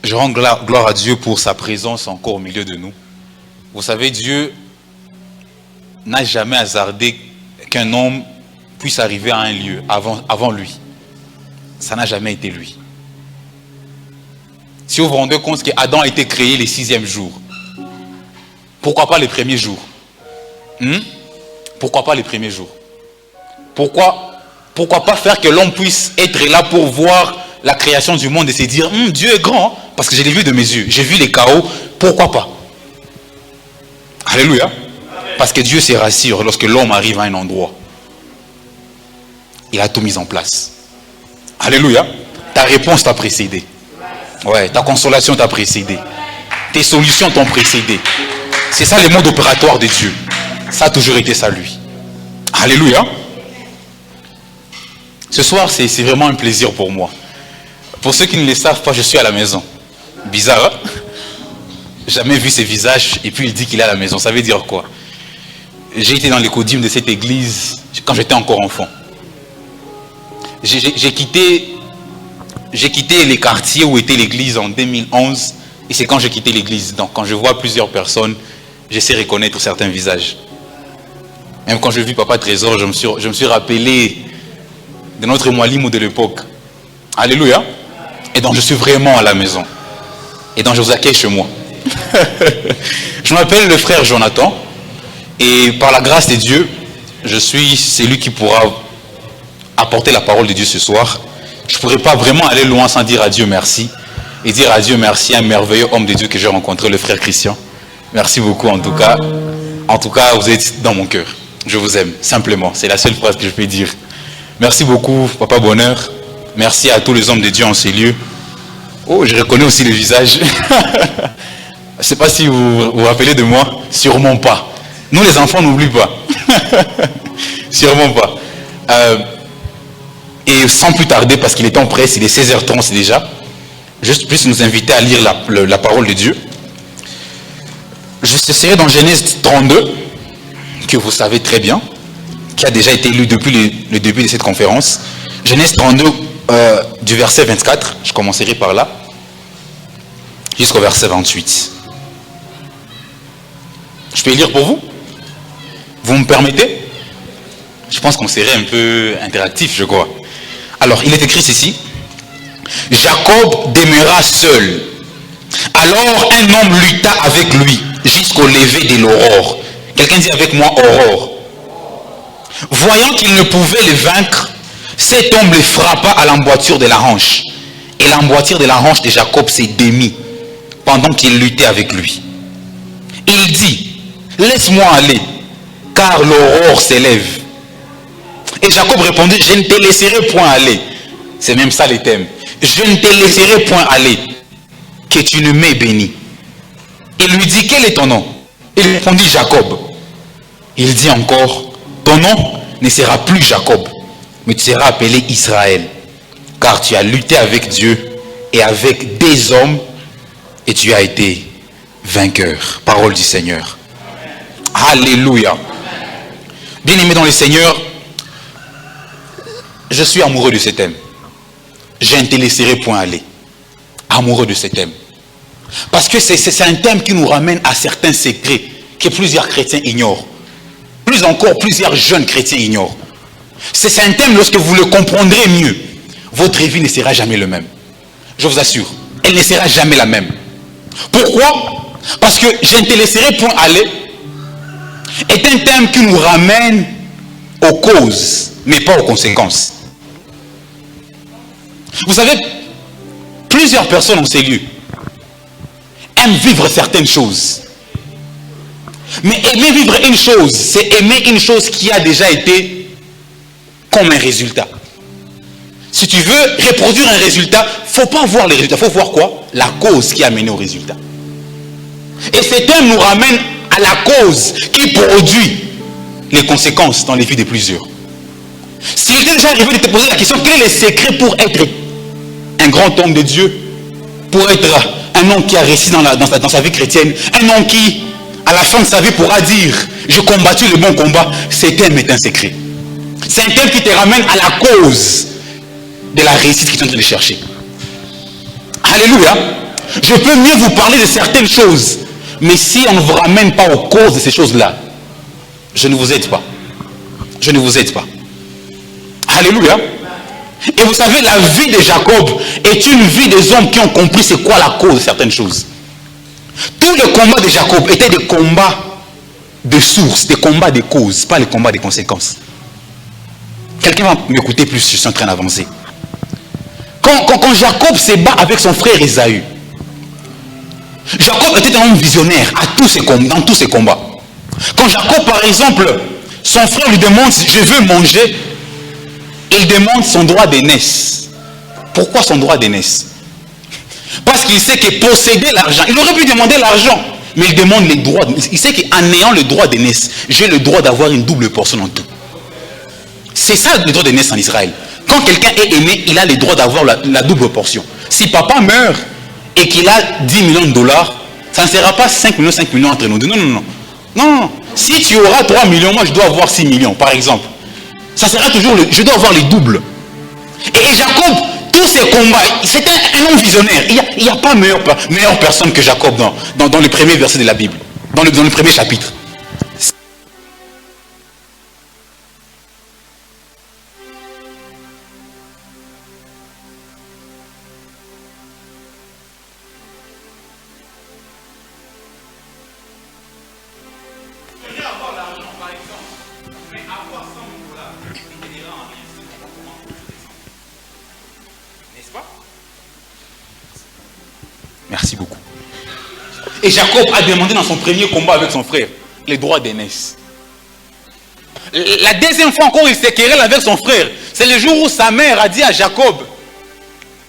Je rends gloire à Dieu pour sa présence encore au milieu de nous. Vous savez, Dieu n'a jamais hasardé qu'un homme puisse arriver à un lieu avant lui. Ça n'a jamais été lui. Si vous vous rendez compte qu'Adam a été créé le 6e jour, pourquoi pas les premiers jours? Pourquoi pas les premiers jours? Pourquoi pas faire que l'homme puisse être là pour voir la création du monde et se dire Dieu est grand, parce que je l'ai vu de mes yeux, j'ai vu les chaos, pourquoi pas? Alléluia. Parce que Dieu se rassure lorsque l'homme arrive à un endroit. Il a tout mis en place. Alléluia. Ta réponse t'a précédé. Ouais, ta consolation t'a précédé. Tes solutions t'ont précédé. C'est ça le mode opératoire de Dieu. Ça a toujours été ça lui. Alléluia. Ce soir, c'est vraiment un plaisir pour moi. Pour ceux qui ne le savent pas, je suis à la maison. Bizarre, hein? Jamais vu ses visages et puis il dit qu'il est à la maison. Ça veut dire quoi? J'ai été dans les codimes de cette église quand j'étais encore enfant. J'ai quitté les quartiers où était l'église en 2011 et c'est quand j'ai quitté l'église. Donc quand je vois plusieurs personnes, j'essaie de reconnaître certains visages. Même quand j'ai vu Papa Trésor, je me suis rappelé de notre Moualimou de l'époque. Alléluia. Et donc je suis vraiment à la maison. Et donc je vous accueille chez moi. Je m'appelle le frère Jonathan. Et par la grâce de Dieu, je suis celui qui pourra apporter la parole de Dieu ce soir. Je ne pourrais pas vraiment aller loin sans dire à Dieu merci. Et dire à Dieu merci à un merveilleux homme de Dieu que j'ai rencontré, le frère Christian. Merci beaucoup en tout cas. En tout cas, vous êtes dans mon cœur. Je vous aime, simplement. C'est la seule phrase que je peux dire. Merci beaucoup, Papa Bonheur. Merci à tous les hommes de Dieu en ces lieux. Oh, je reconnais aussi les visages. Je ne sais pas si vous vous rappelez de moi. Sûrement pas. Nous, les enfants, n'oublions pas. Sûrement pas. Et sans plus tarder, parce qu'il est en presse, il est 16h30 déjà, juste plus nous inviter à lire la parole de Dieu. Je serai dans Genèse 32, que vous savez très bien, qui a déjà été lu depuis le début de cette conférence. Genèse 32, du verset 24, je commencerai par là, jusqu'au verset 28. Je peux lire pour vous? Vous me permettez? Je pense qu'on serait un peu interactif, je crois. Alors, il est écrit ici, Jacob demeura seul. Alors un homme lutta avec lui jusqu'au lever de l'aurore. Quelqu'un dit avec moi aurore. Voyant qu'il ne pouvait le vaincre, cet homme le frappa à l'emboîture de la hanche. Et l'emboîture de la hanche de Jacob s'est démie pendant qu'il luttait avec lui. Il dit, laisse-moi aller, car l'aurore s'élève. Et Jacob répondit, je ne te laisserai point aller. C'est même ça le thème. Je ne te laisserai point aller, que tu ne m'aies béni. Il lui dit, quel est ton nom? Il répondit, Jacob. Il dit encore, ton nom ne sera plus Jacob, mais tu seras appelé Israël, car tu as lutté avec Dieu et avec des hommes, et tu as été vainqueur. Parole du Seigneur. Alléluia. Bien-aimé dans le Seigneur, je suis amoureux de ce thème. Je ne te laisserai point aller. Amoureux de ce thème. Parce que c'est un thème qui nous ramène à certains secrets que plusieurs chrétiens ignorent. Plus encore, plusieurs jeunes chrétiens ignorent. C'est un thème, lorsque vous le comprendrez mieux, votre vie ne sera jamais le même. Je vous assure, elle ne sera jamais la même. Pourquoi? Parce que je ne te laisserai point aller est un thème qui nous ramène aux causes, mais pas aux conséquences. Vous savez, plusieurs personnes en ces lieux aiment vivre certaines choses. Mais aimer vivre une chose, c'est aimer une chose qui a déjà été comme un résultat. Si tu veux reproduire un résultat, il ne faut pas voir les résultats, il faut voir quoi? La cause qui a mené au résultat. Et ce thème nous ramène à la cause qui produit les conséquences dans les vies de plusieurs. S'il t'est déjà arrivé de te poser la question, quel est le secret pour être un grand homme de Dieu, pour être un homme qui a réussi dans sa vie chrétienne, un homme qui, à la fin de sa vie, pourra dire, j'ai combattu le bon combat, ce thème est un secret. C'est un thème qui te ramène à la cause de la réussite que tu es en train de chercher. Alléluia. je peux mieux vous parler de certaines choses. Mais si on ne vous ramène pas aux causes de ces choses-là, je ne vous aide pas. Je ne vous aide pas. Alléluia. Et vous savez, la vie de Jacob est une vie des hommes qui ont compris c'est quoi la cause de certaines choses. Tous les combats de Jacob étaient des combats de source, des combats de causes, pas les combats des conséquences. Quelqu'un va m'écouter plus, je suis en train d'avancer. Quand Jacob se bat avec son frère Ésaü, Jacob était un homme visionnaire dans tous ses combats. Quand Jacob, par exemple, son frère lui demande « Je veux manger », il demande son droit d'aînesse. Pourquoi son droit d'aînesse? Parce qu'il sait que posséder l'argent, il aurait pu demander l'argent, mais il demande les droits. Il sait qu'en ayant le droit d'aînesse, j'ai le droit d'avoir une double portion en tout. C'est ça le droit d'aînesse en Israël. Quand quelqu'un est aîné, il a le droit d'avoir la double portion. Si papa meurt et qu'il a 10 millions de dollars, ça ne sera pas 5 millions entre nous deux. Non, non, non. Non, si tu auras 3 millions, moi je dois avoir 6 millions, par exemple. Ça sera toujours, je dois avoir les doubles. Et Jacob, tous ses combats, c'était un homme visionnaire. Il n'y a pas meilleure personne que Jacob dans le premier verset de la Bible, dans le premier chapitre. Merci beaucoup. Et Jacob a demandé dans son premier combat avec son frère les droits d'aînesse. La deuxième fois encore, il s'est querellé avec son frère. C'est le jour où sa mère a dit à Jacob,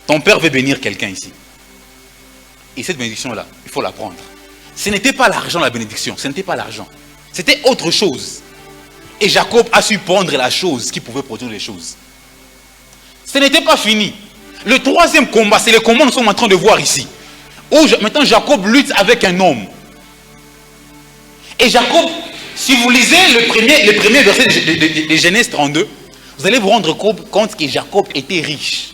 ton père veut bénir quelqu'un ici. Et cette bénédiction-là, il faut la prendre. Ce n'était pas l'argent la bénédiction, ce n'était pas l'argent. C'était autre chose. Et Jacob a su prendre la chose qui pouvait produire les choses. Ce n'était pas fini. Le troisième combat, c'est le combat que nous sommes en train de voir ici. Où maintenant Jacob lutte avec un homme. Et Jacob, si vous lisez le premier verset de Genèse 32, vous allez vous rendre compte que Jacob était riche.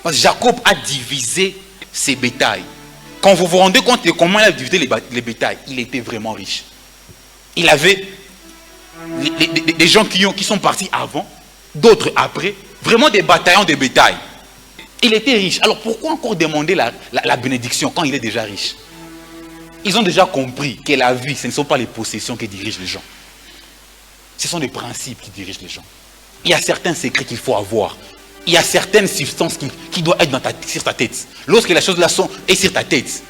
Parce que Jacob a divisé ses bétails. Quand vous vous rendez compte de comment il a divisé les bétails, il était vraiment riche. Il avait des gens qui sont partis avant, d'autres après, vraiment des bataillons de bétail. Il était riche. Alors pourquoi encore demander la bénédiction quand il est déjà riche? Ils ont déjà compris que la vie, ce ne sont pas les possessions qui dirigent les gens. Ce sont les principes qui dirigent les gens. Il y a certains secrets qu'il faut avoir. Il y a certaines substances qui doivent être sur ta tête. Lorsque la chose là est sur ta tête,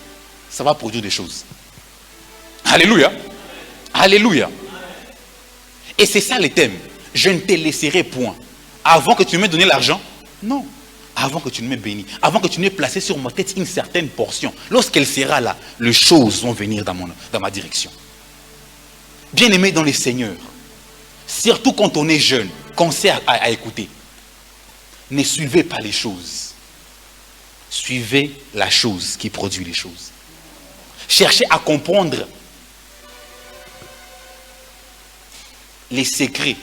ça va produire des choses. Alléluia. Alléluia. Et c'est ça le thème. Je ne te laisserai point. Avant que tu m'aies donné l'argent, non. Avant que tu ne m'aies béni, avant que tu n'aies placé sur ma tête une certaine portion, lorsqu'elle sera là, les choses vont venir dans ma direction. Bien-aimé dans les Seigneurs, surtout quand on est jeune, qu'on sait à écouter, ne suivez pas les choses. Suivez la chose qui produit les choses. Cherchez à comprendre les secrets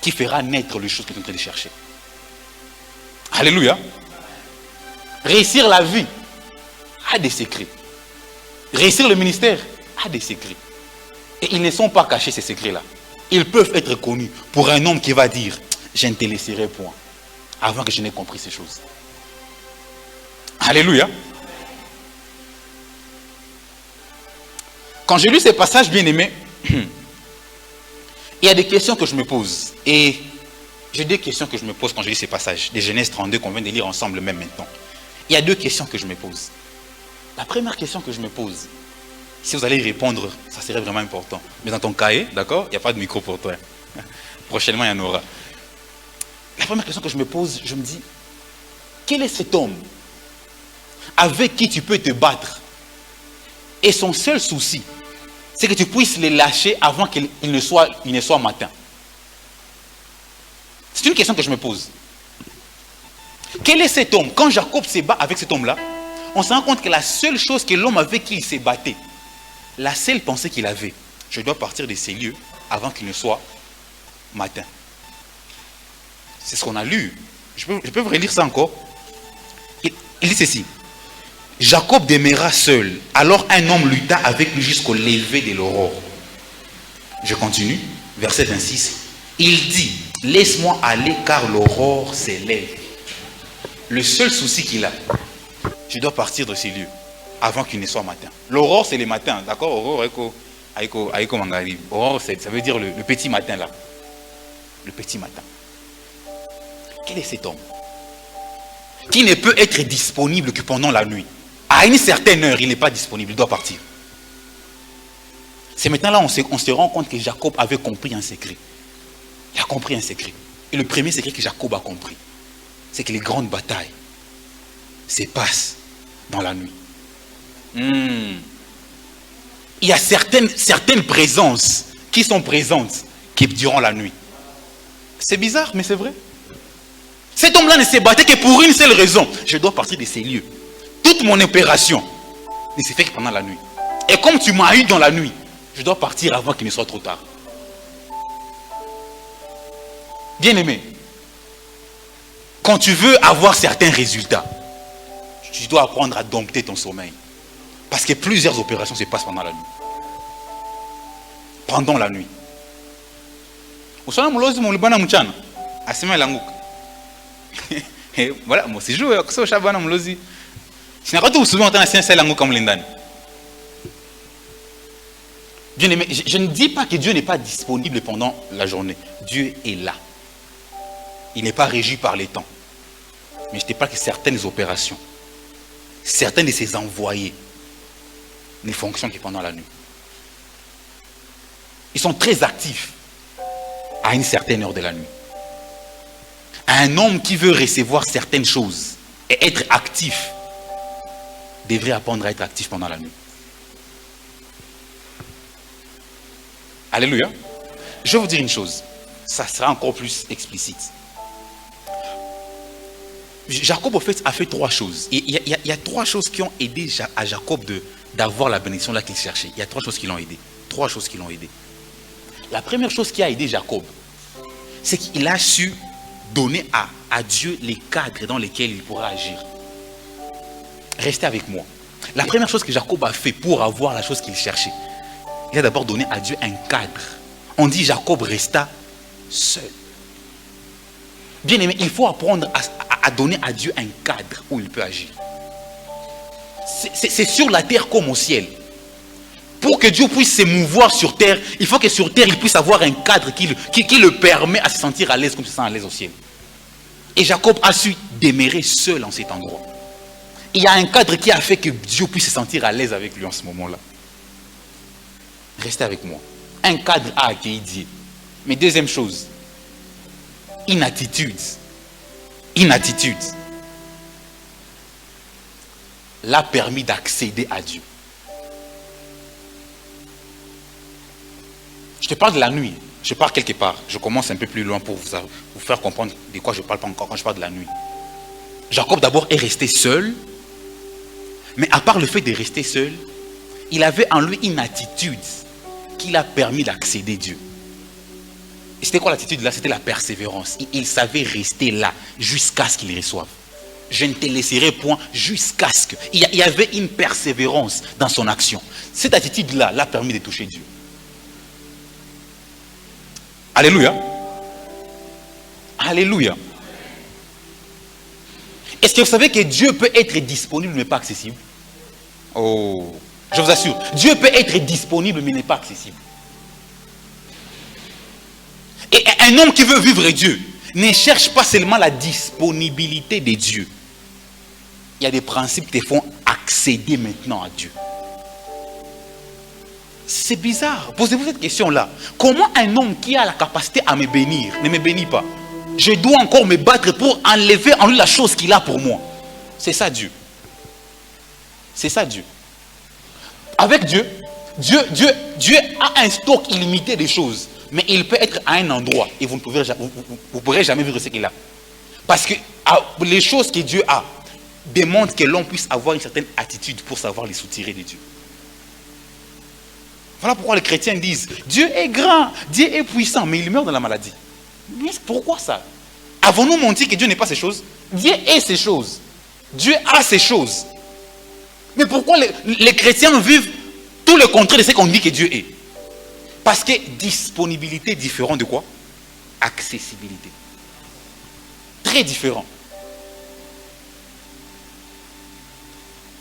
qui fera naître les choses que tu es en train de chercher. Alléluia. Réussir la vie a des secrets. Réussir le ministère a des secrets. Et ils ne sont pas cachés, ces secrets-là. Ils peuvent être connus pour un homme qui va dire « Je ne te laisserai point » avant que je n'ai compris ces choses. Alléluia. Quand j'ai lu ces passages bien aimés, il y a des questions que je me pose. Et j'ai des questions que je me pose quand je lis ces passages, des Genèse 32 qu'on vient de lire ensemble même maintenant. Il y a deux questions que je me pose. La première question que je me pose, si vous allez y répondre, ça serait vraiment important. Mais dans ton cahier, d'accord, il n'y a pas de micro pour toi. Prochainement, il y en aura. La première question que je me pose, je me dis, quel est cet homme avec qui tu peux te battre? Et son seul souci, c'est que tu puisses les lâcher avant qu'il ne soit matin. C'est une question que je me pose. Quel est cet homme? Quand Jacob se bat avec cet homme-là, on se rend compte que la seule chose que l'homme avec qui il s'est battu, la seule pensée qu'il avait, je dois partir de ces lieux avant qu'il ne soit matin. C'est ce qu'on a lu. Je peux vous relire ça encore. Il dit ceci. Jacob demeura seul. Alors un homme lutta avec lui jusqu'au lever de l'aurore. Je continue. Verset 26. Il dit, laisse-moi aller car l'aurore s'élève. Le seul souci qu'il a, je dois partir de ces lieux avant qu'il ne soit matin. L'aurore, c'est le matin, d'accord? Aurore, aurore, ça veut dire le petit matin là. Le petit matin. Quel est cet homme qui ne peut être disponible que pendant la nuit? À une certaine heure, il n'est pas disponible, il doit partir. C'est maintenant là on se rend compte que Jacob avait compris un secret. Il a compris un secret. Et le premier secret que Jacob a compris, c'est que les grandes batailles se passent dans la nuit. Il y a certaines présences qui sont présentes durant la nuit. C'est bizarre, mais c'est vrai. Cet homme-là ne s'est battu que pour une seule raison. Je dois partir de ces lieux. Toute mon opération ne s'est fait que pendant la nuit. Et comme tu m'as eu dans la nuit, je dois partir avant qu'il ne soit trop tard. Bien-aimé, quand tu veux avoir certains résultats, tu dois apprendre à dompter ton sommeil. Parce que plusieurs opérations se passent pendant la nuit. Pendant la nuit. Voilà, moi c'est joué. Bien aimé, je ne dis pas que Dieu n'est pas disponible pendant la journée. Dieu est là. Il n'est pas régi par les temps. Mais je te parle que certaines opérations, certains de ses envoyés ne fonctionnent que pendant la nuit. Ils sont très actifs à une certaine heure de la nuit. Un homme qui veut recevoir certaines choses et être actif devrait apprendre à être actif pendant la nuit. Alléluia. Je vais vous dire une chose. Ça sera encore plus explicite. Jacob au fait, a fait trois choses. Il y a trois choses qui ont aidé à Jacob d'avoir la bénédiction là qu'il cherchait. Il y a trois choses qui l'ont aidé. Trois choses qui l'ont aidé. La première chose qui a aidé Jacob, c'est qu'il a su donner à Dieu les cadres dans lesquels il pourra agir. Restez avec moi. La première chose que Jacob a fait pour avoir la chose qu'il cherchait, il a d'abord donné à Dieu un cadre. On dit Jacob resta seul. Bien aimé, il faut apprendre à donner à Dieu un cadre où il peut agir. C'est sur la terre comme au ciel. Pour que Dieu puisse se mouvoir sur terre, il faut que sur terre, il puisse avoir un cadre qui le permet à se sentir à l'aise comme il se sent à l'aise au ciel. Et Jacob a su demeurer seul en cet endroit. Il y a un cadre qui a fait que Dieu puisse se sentir à l'aise avec lui en ce moment-là. Restez avec moi. Un cadre a accueilli Dieu. Mais deuxième chose, une attitude l'a permis d'accéder à Dieu. Je te parle de la nuit. Je pars quelque part. Je commence un peu plus loin pour vous faire comprendre de quoi je parle pas encore quand je parle de la nuit. Jacob d'abord est resté seul. Mais à part le fait de rester seul, il avait en lui une attitude qui l'a permis d'accéder à Dieu. Et c'était quoi l'attitude là? C'était la persévérance. Il savait rester là jusqu'à ce qu'il reçoive. Je ne te laisserai point jusqu'à ce que... Il y avait une persévérance dans son action. Cette attitude là l'a permis de toucher Dieu. Alléluia. Alléluia. Est-ce que vous savez que Dieu peut être disponible mais pas accessible? Oh, je vous assure, Dieu peut être disponible mais n'est pas accessible. Et un homme qui veut vivre Dieu ne cherche pas seulement la disponibilité de Dieu. Il y a des principes qui te font accéder maintenant à Dieu. C'est bizarre. Posez-vous cette question-là. Comment un homme qui a la capacité à me bénir ne me bénit pas? Je dois encore me battre pour enlever en lui la chose qu'il a pour moi. C'est ça Dieu. C'est ça Dieu. Avec Dieu a un stock illimité de choses. Mais il peut être à un endroit et vous ne pourrez jamais vivre ce qu'il a. Parce que les choses que Dieu a demandent que l'on puisse avoir une certaine attitude pour savoir les soutirer de Dieu. Voilà pourquoi les chrétiens disent Dieu est grand, Dieu est puissant, mais il meurt dans la maladie. Mais pourquoi ça? Avons-nous menti que Dieu n'est pas ces choses? Dieu est ces choses. Dieu a ces choses. Mais pourquoi les chrétiens vivent tout le contraire de ce qu'on dit que Dieu est? Parce que disponibilité différent de quoi? Accessibilité. Très différent.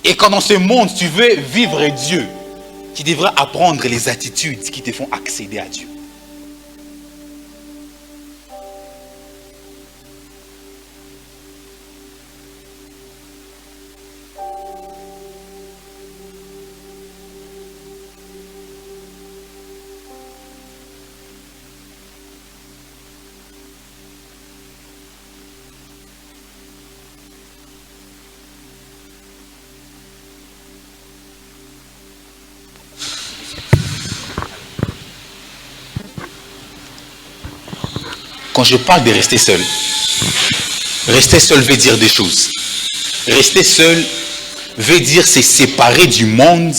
Et quand dans ce monde, tu veux vivre Dieu, tu devras apprendre les attitudes qui te font accéder à Dieu. Quand je parle de rester seul veut dire des choses. Rester seul veut dire se séparer du monde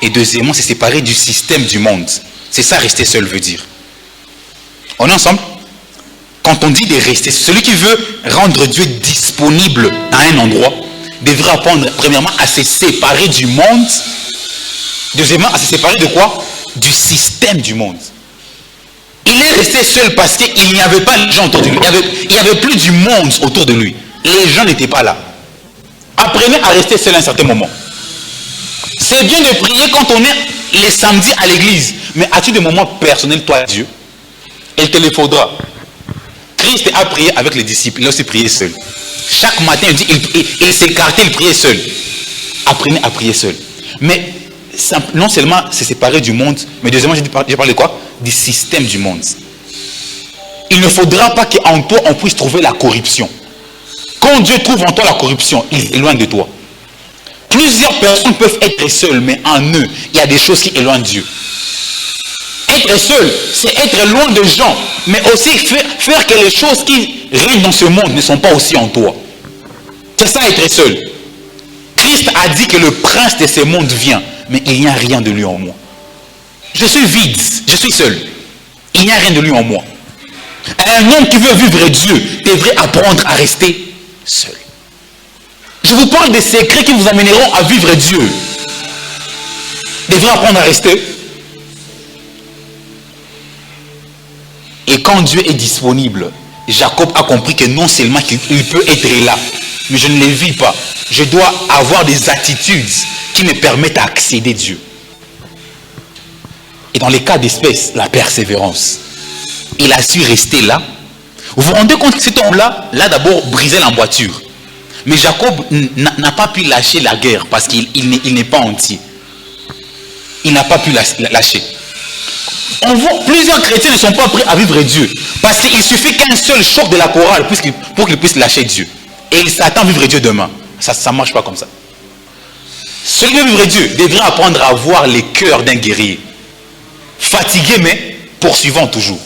et deuxièmement se séparer du système du monde. C'est ça rester seul veut dire. On est ensemble? Quand on dit de rester, celui qui veut rendre Dieu disponible à un endroit devrait apprendre premièrement à se séparer du monde, deuxièmement à se séparer de quoi? Du système du monde. Il est resté seul parce qu'il n'y avait pas de gens autour de lui. Il n'y avait plus du monde autour de lui. Les gens n'étaient pas là. Apprenez à rester seul à un certain moment. C'est bien de prier quand on est les samedis à l'église. Mais as-tu des moments personnels, toi, Dieu? Il te les faudra. Christ a prié avec les disciples. Il a aussi prié seul. Chaque matin, il s'écartait, il priait seul. Apprenez à prier seul. Mais non seulement se séparer du monde, mais deuxièmement, j'ai parlé de quoi? Du système du monde. Il ne faudra pas qu'en toi, on puisse trouver la corruption. Quand Dieu trouve en toi la corruption, il éloigne de toi. Plusieurs personnes peuvent être seules, mais en eux, il y a des choses qui éloignent Dieu. Être seul, c'est être loin des gens, mais aussi faire que les choses qui règnent dans ce monde ne sont pas aussi en toi. C'est ça, être seul. Christ a dit que le prince de ce monde vient, mais il n'y a rien de lui en moi. Je suis vide, je suis seul. Il n'y a rien de lui en moi. Un homme qui veut vivre Dieu devrait apprendre à rester seul. Je vous parle des secrets qui vous amèneront à vivre Dieu. Devrait apprendre à rester. Et quand Dieu est disponible, Jacob a compris que non seulement il peut être là, mais je ne le vis pas. Je dois avoir des attitudes qui me permettent d'accéder à Dieu. Et dans les cas d'espèce, la persévérance. Il a su rester là. Vous vous rendez compte que cet homme-là, d'abord brisé l'emboîture. Mais Jacob n'a pas pu lâcher la guerre parce qu'il n'est pas entier. Il n'a pas pu lâcher. On voit plusieurs chrétiens ne sont pas prêts à vivre Dieu. Parce qu'il suffit qu'un seul choc de la chorale pour qu'ils puissent lâcher Dieu. Et il s'attend à vivre Dieu demain. Ça ne marche pas comme ça. Celui qui veut vivre Dieu devrait apprendre à avoir les cœurs d'un guerrier. Fatigué mais poursuivant toujours.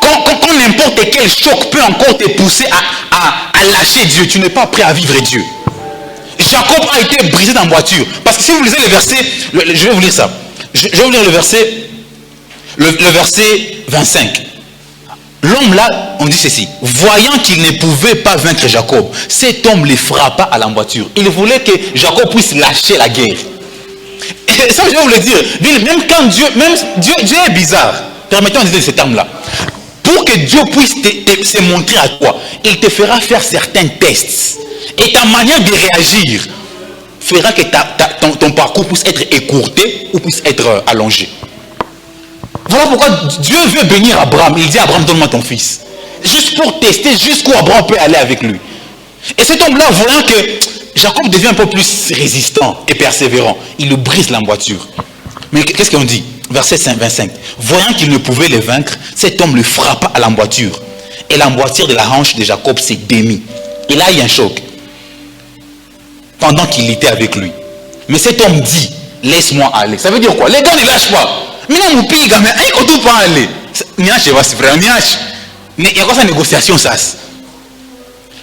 Quand n'importe quel choc peut encore te pousser à lâcher Dieu, tu n'es pas prêt à vivre Dieu. Jacob a été brisé dans la voiture. Parce que si vous lisez le verset, je vais vous lire ça. Je vais vous lire le verset 25. L'homme là, on dit ceci. Voyant qu'il ne pouvait pas vaincre Jacob, cet homme le frappa à l'emboîture. Il voulait que Jacob puisse lâcher la guerre. Et ça, je vais vous le dire. Même quand Dieu est bizarre. Permettez-moi de dire ce terme-là. Pour que Dieu puisse se montrer à toi, il te fera faire certains tests. Et ta manière de réagir fera que ton parcours puisse être écourté ou puisse être allongé. Voilà pourquoi Dieu veut bénir Abraham. Il dit à Abraham, donne-moi ton fils. Juste pour tester jusqu'où Abraham peut aller avec lui. Et cet homme-là, voyant que Jacob devient un peu plus résistant et persévérant, il le brise l'emboîture. Mais qu'est-ce qu'on dit? Verset 25. Voyant qu'il ne pouvait le vaincre, cet homme le frappa à l'emboîture. Et l'emboîture de la hanche de Jacob s'est démise. Et là, il y a un choc. Pendant qu'il était avec lui. Mais cet homme dit, laisse-moi aller. Ça veut dire quoi? Les gars ne lâchent pas. Mais non, mon pays, mais il ne peut pas aller. Il y a quoi sa négociation, ça?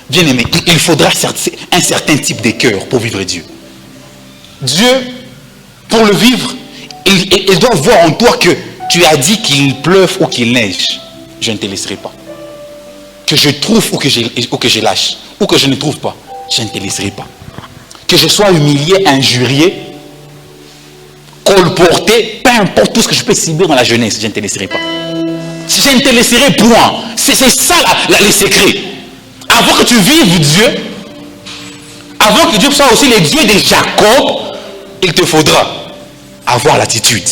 Bien aimé, il faudra un certain type de cœur pour vivre Dieu. Dieu, pour le vivre, il doit voir en toi que tu as dit qu'il pleuve ou qu'il neige. Je ne te laisserai pas. Que je trouve ou que je lâche. Ou que je ne trouve pas. Je ne te laisserai pas. que je sois humilié, injurié, colporté, peu importe tout ce que je peux subir dans la jeunesse, je ne te laisserai pas. Je ne te laisserai point. C'est ça les secrets. Avant que tu vives Dieu, avant que Dieu soit aussi le Dieu de Jacob, il te faudra avoir l'attitude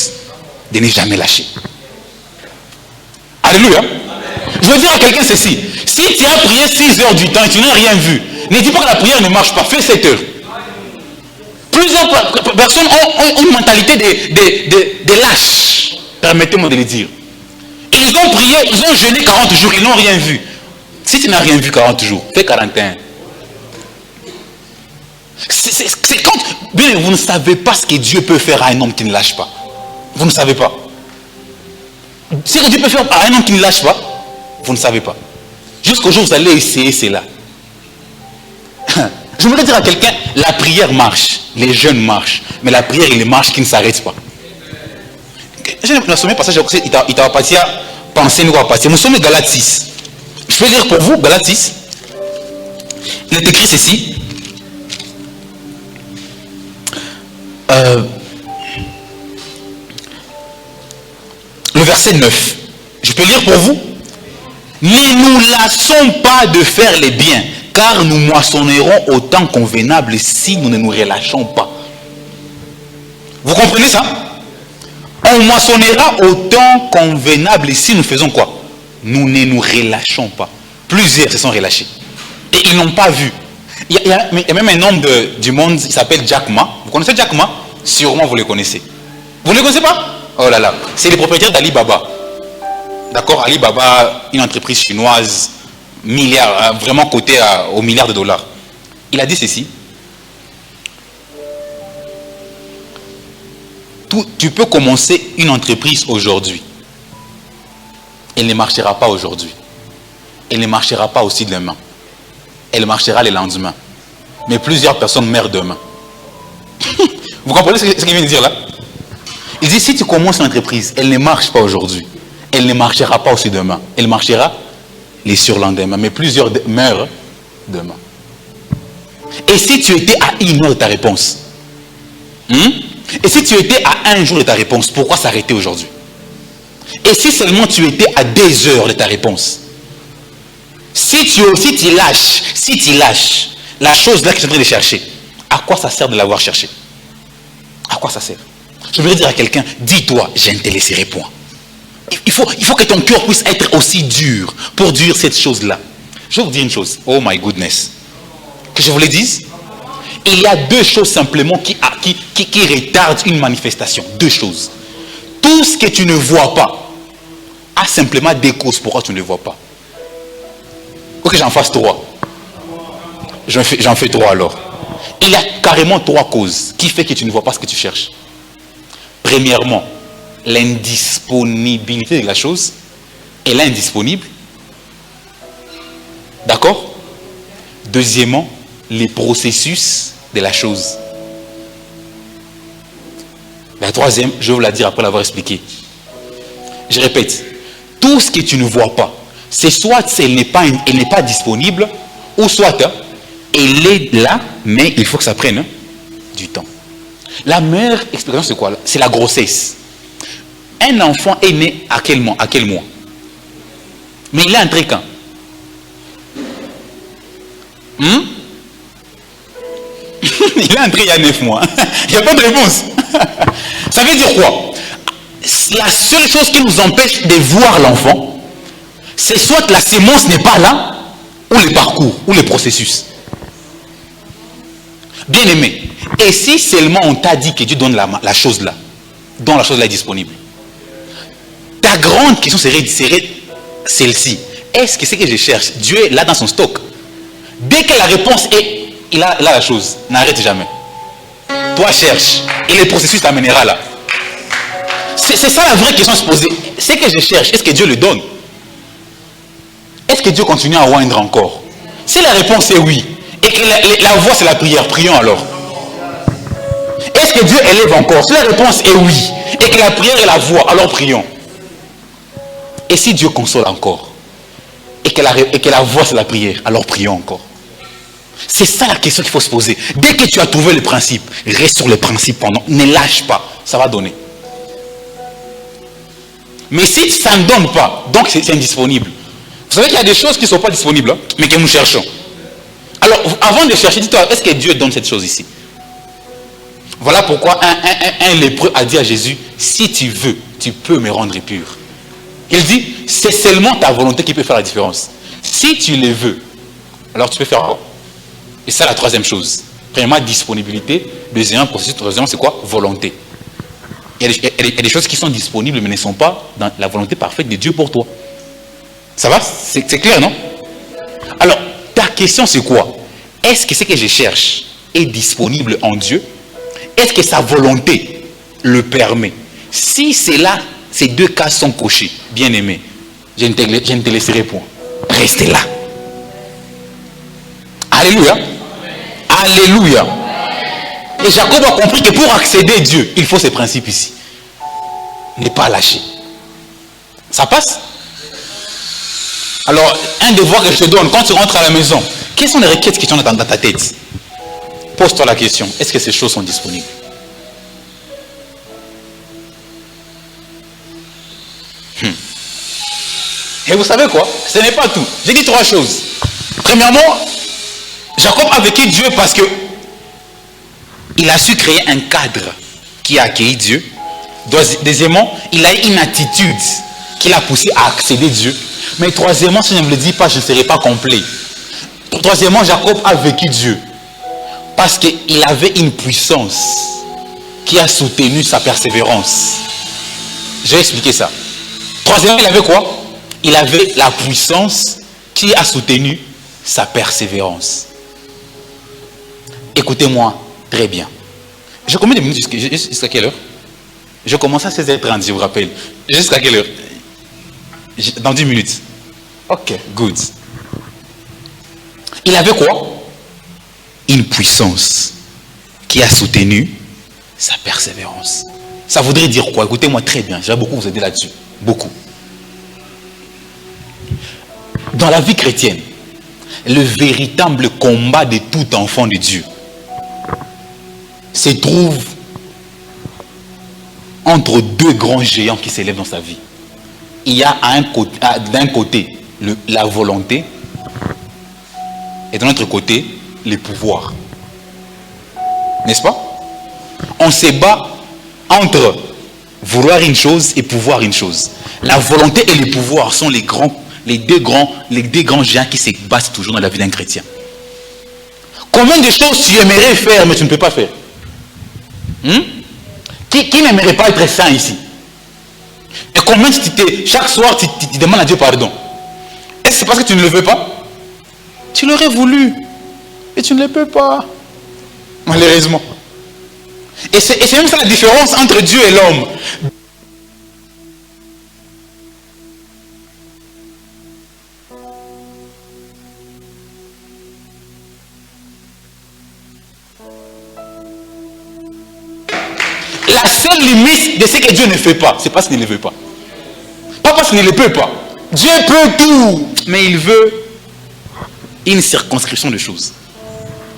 de ne jamais lâcher. Alléluia. Je veux dire à quelqu'un ceci. Si tu as prié 6 heures du temps et tu n'as rien vu, ne dis pas que la prière ne marche pas. Fais 7 heures. Plusieurs personnes ont une mentalité de lâche. Permettez-moi de le dire. Ils ont prié, ils ont jeûné 40 jours, ils n'ont rien vu. Si tu n'as rien vu 40 jours, fais 41. C'est quand... Bien, vous ne savez pas ce que Dieu peut faire à un homme qui ne lâche pas. Vous ne savez pas. Ce que Dieu peut faire à un homme qui ne lâche pas, vous ne savez pas. Jusqu'au jour où vous allez essayer cela. Je voudrais dire à quelqu'un, la prière marche, les jeûnes marchent, mais la prière, il marche qui ne s'arrête pas. Nous sommes passage, il t'a passé à penser, nous va passer. Nous sommes Galates 6. Je vais lire pour vous, Galates 6. Il est écrit ceci. Le verset 9. Je peux lire pour vous. Ne nous lassons pas de faire les biens, car nous moissonnerons au temps convenable si nous ne nous relâchons pas. Vous comprenez ça? On moissonnera au temps convenable si nous faisons quoi? Nous ne nous relâchons pas. Plusieurs se sont relâchés. Et ils n'ont pas vu. Il y a même un homme du monde, il s'appelle Jack Ma. Vous connaissez Jack Ma? Sûrement vous le connaissez. Vous ne le connaissez pas? Oh là là. C'est le propriétaire d'Alibaba. D'accord? Alibaba, une entreprise chinoise, milliard, vraiment cotée au milliard de dollars. Il a dit ceci. Tu peux commencer une entreprise aujourd'hui. Elle ne marchera pas aujourd'hui. Elle ne marchera pas aussi demain. Elle marchera le lendemain. Mais plusieurs personnes meurent demain. Vous comprenez ce qu'il vient de dire là? Il dit, si tu commences une entreprise, elle ne marche pas aujourd'hui. Elle ne marchera pas aussi demain. Elle marchera les surlendemains. Mais plusieurs meurent demain. Et si tu étais à 1 heure de ta réponse? Et si tu étais à 1 jour de ta réponse, pourquoi s'arrêter aujourd'hui? Et si seulement tu étais à 2 heures de ta réponse? Si tu lâches la chose là que tu es en train de chercher, à quoi ça sert de l'avoir cherché? À quoi ça sert? Je voudrais dire à quelqu'un, dis-toi, je ne te laisserai point. Il faut que ton cœur puisse être aussi dur pour dire cette chose-là. Je vais vous dire une chose. Oh my goodness. Que je vous le dise. Il y a 2 choses simplement qui retardent une manifestation. 2 choses. Tout ce que tu ne vois pas a simplement des causes pourquoi tu ne le vois pas. Ok, j'en fasse 3. J'en fais 3 alors. Il y a carrément 3 causes qui fait que tu ne vois pas ce que tu cherches. Premièrement, l'indisponibilité de la chose. Elle est indisponible. D'accord? Deuxièmement, les processus de la chose. La troisième, je vais vous la dire après l'avoir expliqué. Je répète, tout ce que tu ne vois pas, c'est soit elle n'est pas disponible, ou soit elle est là, mais il faut que ça prenne du temps. La meilleure explication, c'est quoi? C'est la grossesse. Un enfant est né à quel mois? Mais il est entré quand? Il est entré il y a 9 mois. Il n'y a pas de réponse. Ça veut dire quoi? La seule chose qui nous empêche de voir l'enfant, c'est soit la sémence n'est pas là, ou le parcours, ou le processus. Bien aimé, et si seulement on t'a dit que Dieu donne la chose là, dont la chose là est disponible, ta grande question serait celle-ci. Est-ce que ce que je cherche, Dieu est là dans son stock? Dès que la réponse est, il a la chose, n'arrête jamais. Toi cherche, et le processus t'amènera là. C'est ça la vraie question à se poser. Ce que je cherche, est-ce que Dieu le donne? Est-ce que Dieu continue à oindre encore? Si la réponse est oui, et que la voix c'est la prière, prions alors. Est-ce que Dieu élève encore? Si la réponse est oui, et que la prière est la voix, alors prions. Et si Dieu console encore, et que la voix c'est la prière, alors prions encore. C'est ça la question qu'il faut se poser. Dès que tu as trouvé le principe, reste sur le principe pendant. Ne lâche pas. Ça va donner. Mais si ça ne donne pas, donc c'est indisponible. Vous savez qu'il y a des choses qui ne sont pas disponibles, hein, mais que nous cherchons. Alors, avant de chercher, dis-toi, est-ce que Dieu donne cette chose ici? Voilà pourquoi un lépreux a dit à Jésus, si tu veux, tu peux me rendre pur. Il dit, c'est seulement ta volonté qui peut faire la différence. Si tu le veux, alors tu peux faire quoi? Et ça, la troisième chose. Premièrement, disponibilité. Deuxièmement, processus. Troisièmement, c'est quoi? Volonté. Il y a des choses qui sont disponibles, mais ne sont pas dans la volonté parfaite de Dieu pour toi. Ça va? C'est clair, non? Alors, ta question, c'est quoi? Est-ce que ce que je cherche est disponible en Dieu? Est-ce que sa volonté le permet? Si c'est là, ces deux cas sont cochés, bien aimé, je ne te laisserai point. Restez là. Alléluia. Alléluia. Et Jacob a compris que pour accéder à Dieu, il faut ces principes ici. Ne pas lâcher. Ça passe? Alors, un devoir que je te donne, quand tu rentres à la maison, quelles sont les requêtes qui sont dans ta tête? Pose-toi la question, est-ce que ces choses sont disponibles? Et vous savez quoi? Ce n'est pas tout. J'ai dit trois choses. Premièrement, Jacob a vécu Dieu parce que il a su créer un cadre qui a accueilli Dieu. Deuxièmement, il a eu une attitude qui l'a poussé à accéder à Dieu. Mais troisièmement, si je ne me le dis pas, je ne serai pas complet. Troisièmement, Jacob a vécu Dieu parce qu'il avait une puissance qui a soutenu sa persévérance. Je vais expliquer ça. Troisièmement, il avait quoi? Il avait la puissance qui a soutenu sa persévérance. Écoutez-moi très bien. J'ai combien de minutes jusqu'à quelle heure? Je commence à 16h30, je vous rappelle. Jusqu'à quelle heure? Dans 10 minutes. Ok, good. Il avait quoi? Une puissance qui a soutenu sa persévérance. Ça voudrait dire quoi? Écoutez-moi très bien. Je vais beaucoup vous aider là-dessus. Beaucoup. Dans la vie chrétienne, le véritable combat de tout enfant de Dieu se trouve entre deux grands géants qui s'élèvent dans sa vie. Il y a d'un côté la volonté et de l'autre côté les pouvoirs. N'est-ce pas? On se bat entre vouloir une chose et pouvoir une chose. La volonté et les pouvoirs sont les deux grands géants qui se battent toujours dans la vie d'un chrétien. Combien de choses tu aimerais faire mais tu ne peux pas faire? Qui n'aimerait pas être saint ici? Et combien chaque soir tu demandes à Dieu pardon? Est-ce que c'est parce que tu ne le veux pas? Tu l'aurais voulu et tu ne le peux pas, malheureusement. Et c'est même ça la différence entre Dieu et l'homme. La seule limite de ce que Dieu ne fait pas, c'est parce qu'il ne le veut pas. Pas parce qu'il ne le peut pas. Dieu peut tout, mais il veut une circonscription de choses.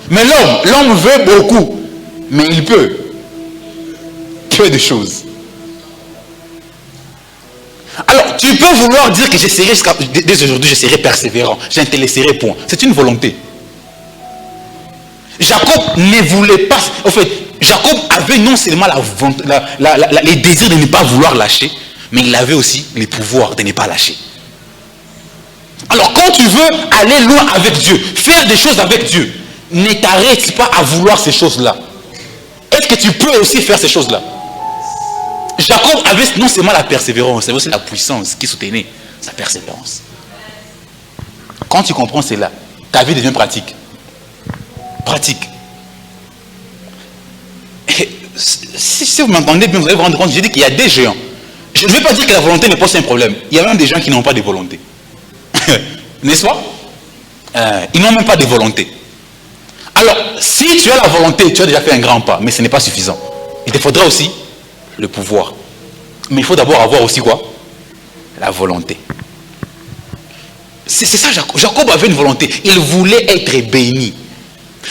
Mais l'homme veut beaucoup, mais il peut peu de choses. Alors, tu peux vouloir dire que dès aujourd'hui, je serai persévérant, je ne te laisserai point. C'est une volonté. Jacob ne voulait pas, en fait, Jacob avait non seulement les désirs de ne pas vouloir lâcher, mais il avait aussi les pouvoirs de ne pas lâcher. Alors quand tu veux aller loin avec Dieu, faire des choses avec Dieu, ne t'arrête pas à vouloir ces choses-là. Est-ce que tu peux aussi faire ces choses-là? Jacob avait non seulement la persévérance, mais aussi la puissance qui soutenait sa persévérance. Quand tu comprends cela, ta vie devient pratique. Pratique. Et si vous m'entendez bien, vous allez vous rendre compte, j'ai dit qu'il y a des géants. Je ne veux pas dire que la volonté ne pose un problème. Il y a même des gens qui n'ont pas de volonté. N'est-ce pas? Ils n'ont même pas de volonté. Alors, si tu as la volonté, tu as déjà fait un grand pas, mais ce n'est pas suffisant. Il te faudra aussi le pouvoir. Mais il faut d'abord avoir aussi quoi? La volonté. C'est ça, Jacob avait une volonté. Il voulait être béni.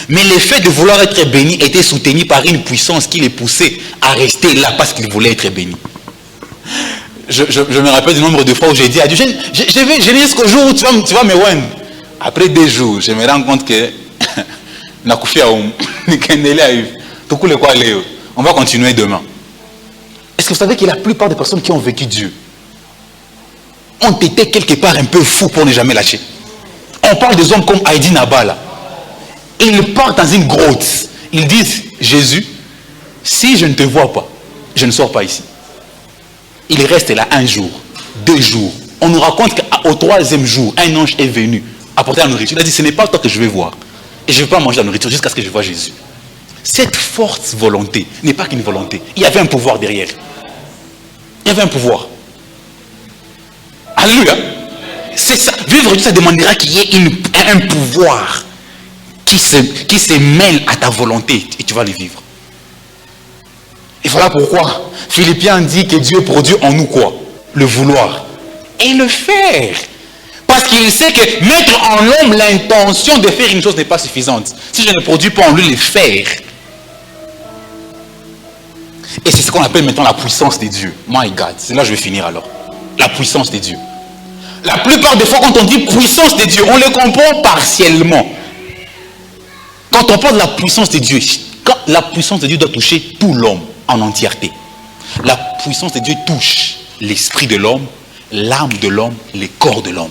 Mais le fait de vouloir être béni était soutenu par une puissance qui les poussait à rester là parce qu'ils voulaient être bénis. Je me rappelle du nombre de fois où j'ai dit à Dieu, je vais gêner jusqu'au jour où tu vas me rendre. Après 2 jours, je me rends compte que on va continuer demain. Est-ce que vous savez que la plupart des personnes qui ont vécu Dieu ont été quelque part un peu fous pour ne jamais lâcher? On parle des hommes comme Heidi Nabala. Ils partent dans une grotte. Ils disent, Jésus, si je ne te vois pas, je ne sors pas ici. Il reste là 1 jour, 2 jours. On nous raconte qu'au 3e jour, un ange est venu apporter la nourriture. Il a dit, ce n'est pas toi que je vais voir. Et je ne vais pas manger la nourriture jusqu'à ce que je voie Jésus. Cette forte volonté n'est pas qu'une volonté. Il y avait un pouvoir derrière. Il y avait un pouvoir. Alléluia. C'est ça. Vivre Dieu, ça demandera qu'il y ait un pouvoir qui se mêle à ta volonté et tu vas le vivre. Et voilà pourquoi Philippiens dit que Dieu produit en nous quoi? Le vouloir et le faire. Parce qu'il sait que mettre en l'homme l'intention de faire une chose n'est pas suffisante. Si je ne produis pas en lui le faire. Et c'est ce qu'on appelle maintenant la puissance des dieux. My God, c'est là que je vais finir alors. La puissance des dieux. La plupart des fois quand on dit puissance des dieux, on le comprend partiellement. Quand on parle de la puissance des dieux, quand la puissance de Dieu doit toucher tout l'homme en entièreté. La puissance de Dieu touche l'esprit de l'homme, l'âme de l'homme, les corps de l'homme.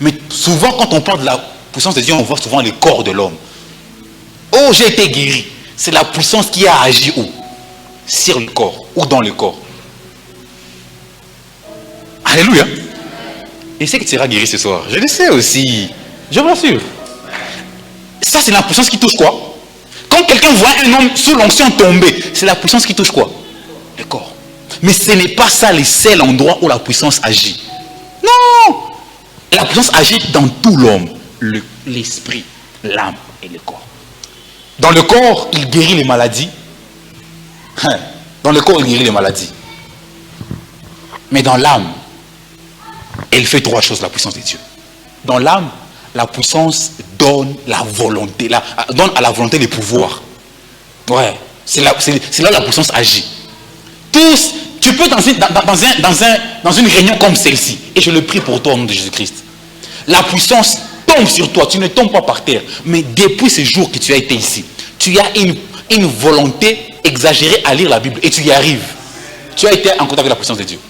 Mais souvent quand on parle de la puissance de Dieu, on voit souvent les corps de l'homme. Oh, j'ai été guéri. C'est la puissance qui a agi où? Sur le corps ou dans le corps. Alléluia. Et c'est que tu seras guéri ce soir. Je le sais aussi. Je vous rassure. Ça, c'est la puissance qui touche quoi? Quand quelqu'un voit un homme sous l'onction tomber, c'est la puissance qui touche quoi? Le corps. Mais ce n'est pas ça le seul endroit où la puissance agit. Non! La puissance agit dans tout l'homme. L'esprit, l'âme et le corps. Dans le corps, il guérit les maladies. Dans le corps, il guérit les maladies. Mais dans l'âme, elle fait 3 choses, la puissance de Dieu. Dans l'âme, la puissance donne la volonté, donne à la volonté les pouvoirs. Ouais, c'est là où la puissance agit. Tous, tu peux dans une réunion comme celle-ci, et je le prie pour toi au nom de Jésus-Christ. La puissance tombe sur toi, tu ne tombes pas par terre. Mais depuis ce jour que tu as été ici, tu as une volonté exagérée à lire la Bible, et tu y arrives. Tu as été en contact avec la puissance de Dieu.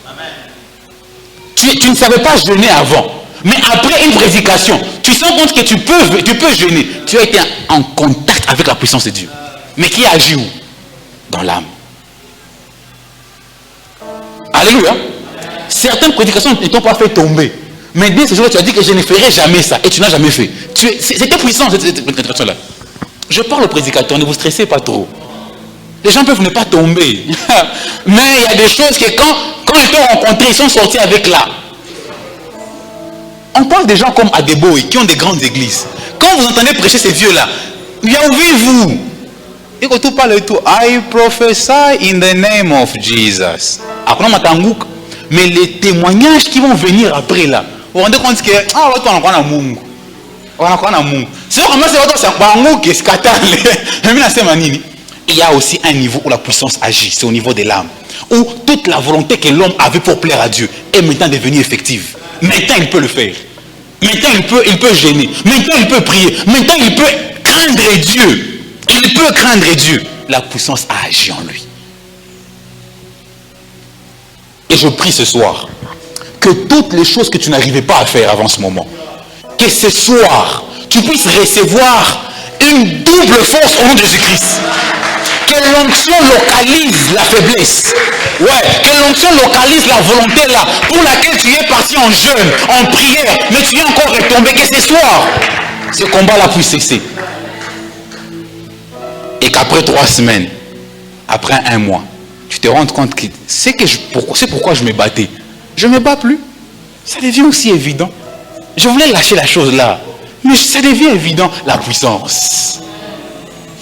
Tu ne savais pas jeûner avant. Mais après une prédication, tu sens compte que tu peux jeûner. Tu as été en contact avec la puissance de Dieu. Mais qui agit où? Dans l'âme. Alléluia. Certaines prédications ne t'ont pas fait tomber. Mais dès ce jour-là, tu as dit que je ne ferai jamais ça. Et tu n'as jamais fait. C'était puissant cette prédication-là. Je parle aux prédicateurs, ne vous stressez pas trop. Les gens peuvent ne pas tomber. Mais il y a des choses que quand ils t'ont rencontré, ils sont sortis avec là. On parle des gens comme Adeboy qui ont des grandes églises. Quand vous entendez prêcher ces vieux-là, vous. Et quand tu parles de tout, I prophesy in the name of Jesus. Mais les témoignages qui vont venir après là, vous vous rendez compte que il y a aussi un niveau où la puissance agit, c'est au niveau de l'âme. Où toute la volonté que l'homme avait pour plaire à Dieu est maintenant devenue effective. Maintenant il peut le faire. Maintenant il peut gêner. Maintenant il peut prier. Maintenant il peut craindre Dieu. Il peut craindre Dieu. La puissance a agi en lui. Et je prie ce soir que toutes les choses que tu n'arrivais pas à faire avant ce moment, que ce soir tu puisses recevoir une double force au nom de Jésus-Christ. Que l'onction localise la faiblesse. Ouais, que l'onction localise la volonté là, pour laquelle tu es parti en jeûne, en prière, mais tu es encore retombé. Que ce soir, ce combat-là puisse cesser. Et qu'après 3 semaines, après 1 mois, tu te rends compte que c'est pourquoi je me battais. Je ne me bats plus. Ça devient aussi évident. Je voulais lâcher la chose là. Mais ça devient évident. La puissance.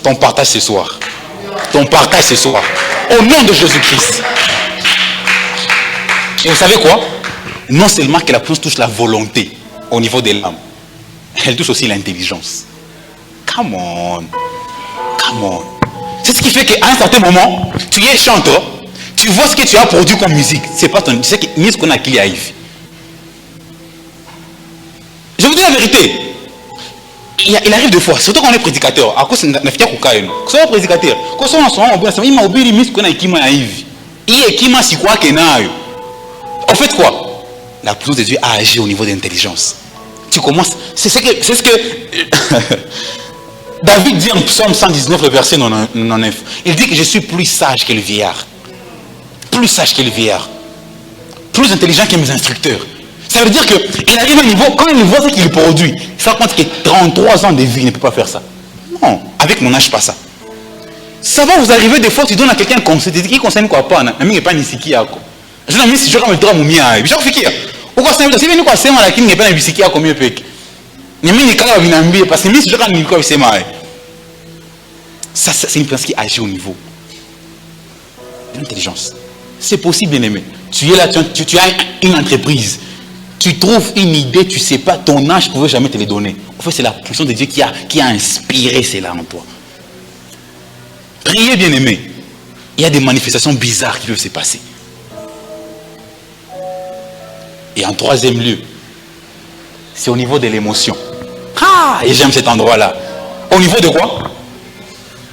Ton partage ce soir. Ton partage ce soir. Au nom de Jésus-Christ. Et vous savez quoi? Non seulement que la puissance touche la volonté au niveau de l'âme, elle touche aussi l'intelligence. Quand Come on. Come on. C'est ce qui fait qu'à un certain moment, tu es chanteur, tu vois ce que tu as produit comme musique. C'est pas ton. Tu sais que musique qu'on a qu'il y a. Je vous dis la vérité. Il arrive des fois, surtout quand on est prédicateur, à cause de la fière ou quand on est prédicateur, quand on est en ce moment, il m'a oublié musique qu'on a qui m'a arrivé. Il est qui m'a si quoi que n'a. En fait quoi? La puissance de Dieu a agi au niveau de l'intelligence. Tu commences, c'est ce que David dit en Psaume 119, le verset 99. Il dit que je suis plus sage que le vieillard. Plus sage que le vieillard. Plus intelligent que mes instructeurs. Ça veut dire qu'il arrive à un niveau, quand il voit ce qu'il produit, il se rend compte que 33 ans de vie, il ne peut pas faire ça. Non, avec mon âge, pas ça. Ça va vous arriver des fois, tu donnes à quelqu'un un conseil, tu dis qu'il concerne quoi pas, mais il n'est pas ni si qui a quoi. Je dis, mais si je vais me dire, mon mien, je vais faire pourquoi c'est si venu quoi c'est moi là qui n'est pas ni si qui a combien de pèques. Ni mini quand il a parce que si je vais quoi c'est moi. Ça, c'est une personne qui agit au niveau de l'intelligence. C'est possible, bien aimé. Tu es là, tu as une entreprise. Tu trouves une idée, tu ne sais pas, ton âge ne pouvait jamais te le donner. En fait, c'est la puissance de Dieu qui a inspiré cela en toi. Priez, bien aimé. Il y a des manifestations bizarres qui peuvent se passer. Et en troisième lieu, c'est au niveau de l'émotion. Ah, et j'aime cet endroit-là. Au niveau de quoi?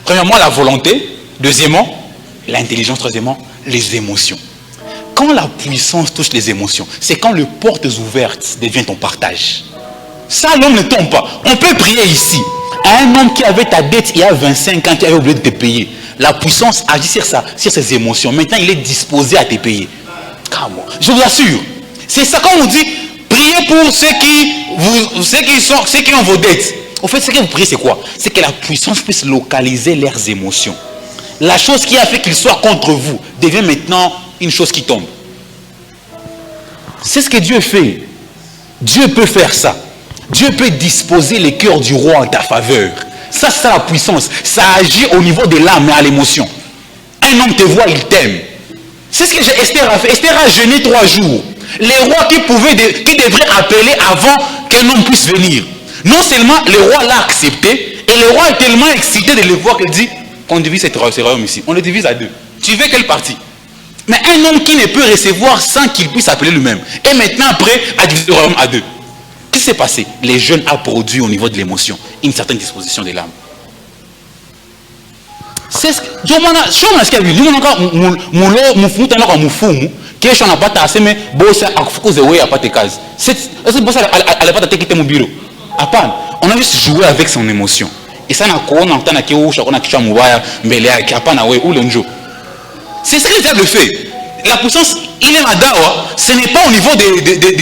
Premièrement, la volonté. Deuxièmement, l'intelligence. Troisièmement, les émotions. Quand la puissance touche les émotions, c'est quand les portes ouvertes deviennent ton partage. Ça, l'homme ne tombe pas. On peut prier ici. À un homme qui avait ta dette il y a 25 ans, qui avait oublié de te payer. La puissance agit sur ça, sur ses émotions. Maintenant, il est disposé à te payer. Je vous assure. C'est ça quand on dit, priez pour ceux qui ont vos dettes. En fait, ce que vous priez, c'est quoi? C'est que la puissance puisse localiser leurs émotions. La chose qui a fait qu'ils soient contre vous devient maintenant une chose qui tombe. C'est ce que Dieu fait. Dieu peut faire ça. Dieu peut disposer les cœurs du roi en ta faveur. Ça, c'est la puissance. Ça agit au niveau de l'âme et à l'émotion. Un homme te voit, il t'aime. C'est ce que Esther a fait. Esther a jeûné 3 jours. Les rois qui devraient appeler avant qu'un homme puisse venir. Non seulement le roi l'a accepté, et le roi est tellement excité de le voir qu'il dit, qu'on divise ce royaume ici. On le divise à 2. Tu veux quelle partie? Mais un homme qui ne peut recevoir sans qu'il puisse appeler lui-même. Et maintenant, après, à diviser le royaume à 2. Qu'est-ce qui s'est passé? Les jeunes ont produit au niveau de l'émotion une certaine disposition de l'âme. C'est ce que Dieu m'a dit. Je suis dit, on a juste joué avec son émotion. Et ça n'a pas c'est ce que le diable fait. La puissance, il est là-dedans, ce n'est pas au niveau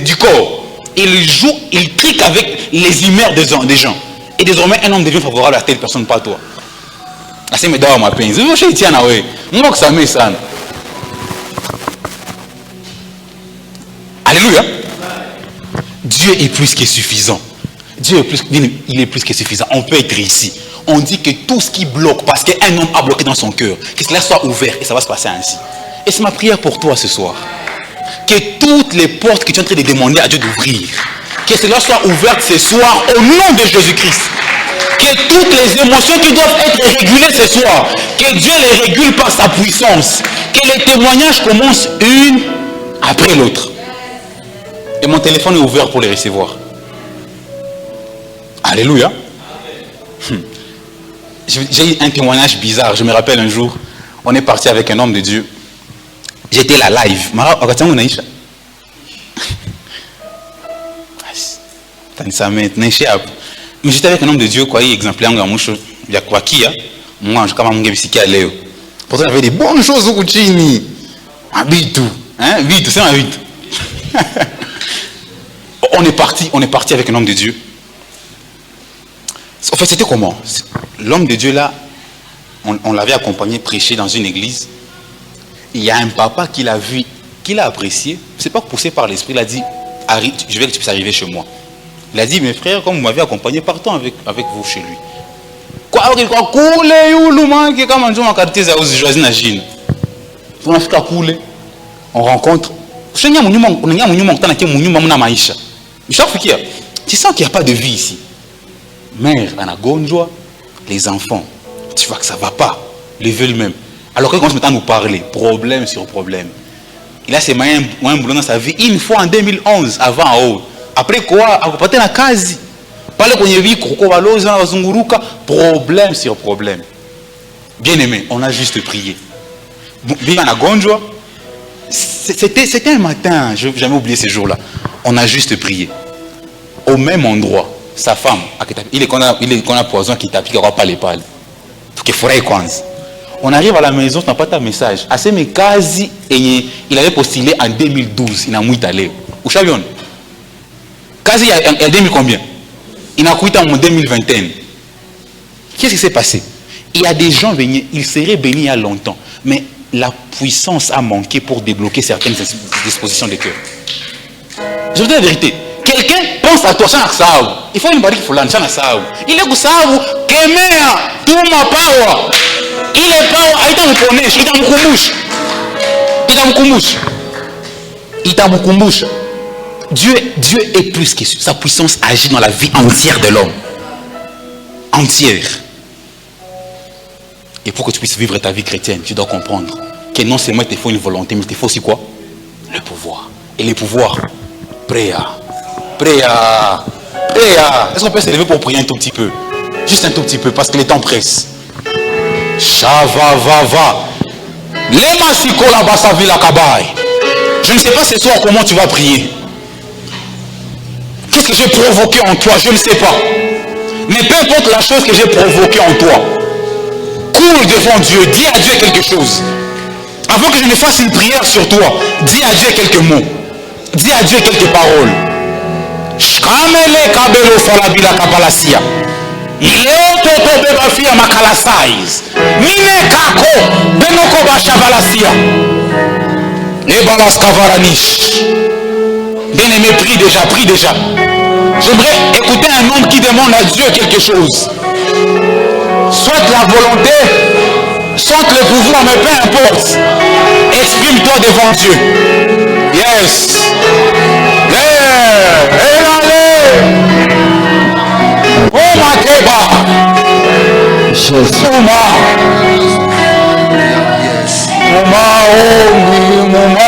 du corps. Il joue, il trique avec les humeurs des gens. Et désormais, un homme devient favorable à telle personne, pas toi. C'est mes dawa ma peine. Je tiens à moi que ça met ça. Alléluia. Dieu est plus que suffisant. Il est plus que suffisant. On peut être ici. On dit que tout ce qui bloque, parce qu'un homme a bloqué dans son cœur, que cela soit ouvert et ça va se passer ainsi. Et c'est ma prière pour toi ce soir. Que toutes les portes que tu es en train de demander à Dieu d'ouvrir, que cela soit ouvert ce soir au nom de Jésus-Christ. Que toutes les émotions qui doivent être régulées ce soir, que Dieu les régule par sa puissance. Que les témoignages commencent une après l'autre. Et mon téléphone est ouvert pour les recevoir. Alléluia. J'ai eu un témoignage bizarre. Je me rappelle un jour, on est parti avec un homme de Dieu. J'étais là live. Mais j'étais avec un homme de Dieu, quoi, exemplaire, il y a quoi qui a. Moi, je commence à me dire, pourtant, il y avait des bonnes choses au Kuchini. Vite, hein, vite, c'est un vite. On est parti avec un homme de Dieu. En fait, c'était comment? L'homme de Dieu là, on l'avait accompagné prêcher dans une église. Il y a un papa qui l'a vu, qui l'a apprécié. C'est pas poussé par l'esprit, il a dit, je veux que tu puisses arriver chez moi. Il a dit, mes frères, comme vous m'avez accompagné, partons avec vous chez lui. On rencontre. Tu sens qu'il n'y a pas de vie ici. Mère, on a gonjoa, les enfants, tu vois que ça ne va pas. Les veulent même. Alors que quand on commence à nous parler, problème sur problème. Il a ses moyens boulot dans sa vie, une fois en 2011, avant en haut. Après quoi, à côté de la case, parler qu'on y vit, problème sur problème. Bien aimé, on a juste prié. Bien à Gondjoa, c'était un matin, je n'ai jamais oublié ce jour-là. On a juste prié. Au même endroit, sa femme, il est qu'on a poison qui t'applique pas les pales. On arrive à la maison, tu n'as pas ta message. À ce mekazi, il avait postulé en 2012, il a mouillé allé. Où chavion? Kazi, il y a 2000 combien? Il a quitté en 2021. Qu'est-ce qui s'est passé? Il y a des gens venus, ils seraient bénis il y a longtemps, mais la puissance a manqué pour débloquer certaines dispositions de cœur. Je vous dis la vérité. Quelqu'un pense à toi, il faut une barrique fulani, il est kusabu, kemea, tuma power. Il est power, itamkuonesha, itamkumbusha. Dieu est plus que ça. Sa puissance agit dans la vie entière de l'homme. Entière. Et pour que tu puisses vivre ta vie chrétienne, tu dois comprendre que non seulement il te faut une volonté, mais il te faut aussi quoi? Le pouvoir. Et le pouvoir, prière. Est-ce qu'on peut se lever pour prier un tout petit peu? Juste un tout petit peu, parce que le temps presse. Je ne sais pas ce soir comment tu vas prier. Qu'est-ce que j'ai provoqué en toi? Je ne sais pas. Mais peu importe la chose que j'ai provoquée en toi, cours devant Dieu, dis à Dieu quelque chose. Avant que je ne fasse une prière sur toi, dis à Dieu quelques mots. Dis à Dieu quelques paroles. Bien-aimé, prie déjà. J'aimerais écouter un homme qui demande à Dieu quelque chose. Soit la volonté, soit le pouvoir, mais peu importe. Exprime-toi devant Dieu. Yes. Oh ma keba. Mama,